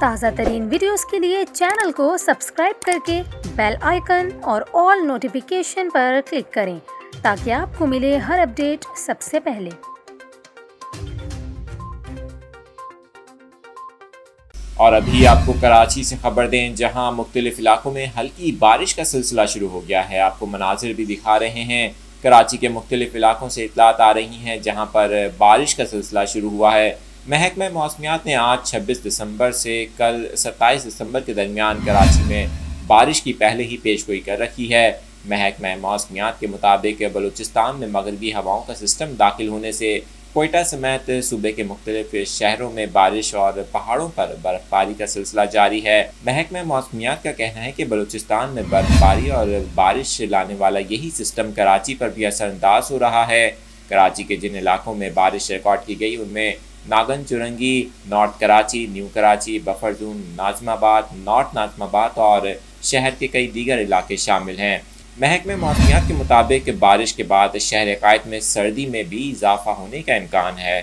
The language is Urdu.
تازہ ترین ویڈیوز کے لیے چینل کو سبسکرائب کر کے بیل آئیکن اور آل نوٹیفیکیشن پر کلک کریں تاکہ آپ کو ملے ہر اپڈیٹ سب سے پہلے۔ اور ابھی آپ کو کراچی سے خبر دیں، جہاں مختلف علاقوں میں ہلکی بارش کا سلسلہ شروع ہو گیا ہے۔ آپ کو مناظر بھی دکھا رہے ہیں، کراچی کے مختلف علاقوں سے اطلاعات آ رہی ہیں جہاں پر بارش کا سلسلہ شروع ہوا ہے۔ محکمہ موسمیات نے آج 26 دسمبر سے کل 27 دسمبر کے درمیان کراچی میں بارش کی پہلے ہی پیشگوئی کر رکھی ہے۔ محکمہ موسمیات کے مطابق بلوچستان میں مغربی ہواؤں کا سسٹم داخل ہونے سے کوئٹہ سمیت صوبے کے مختلف شہروں میں بارش اور پہاڑوں پر برف باری کا سلسلہ جاری ہے۔ محکمہ موسمیات کا کہنا ہے کہ بلوچستان میں برف باری اور بارش لانے والا یہی سسٹم کراچی پر بھی اثر انداز ہو رہا ہے۔ کراچی کے جن علاقوں میں بارش ریکارڈ کی گئی ان میں Nagan Chowrangi, north Karachi, new Karachi, buffer zone, Nazimabad, north ناظم آباد اور شہر کے کئی دیگر علاقے شامل ہیں۔ محکمہ موسمیات کے مطابق بارش کے بعد شہر قائد میں سردی میں بھی اضافہ ہونے کا امکان ہے۔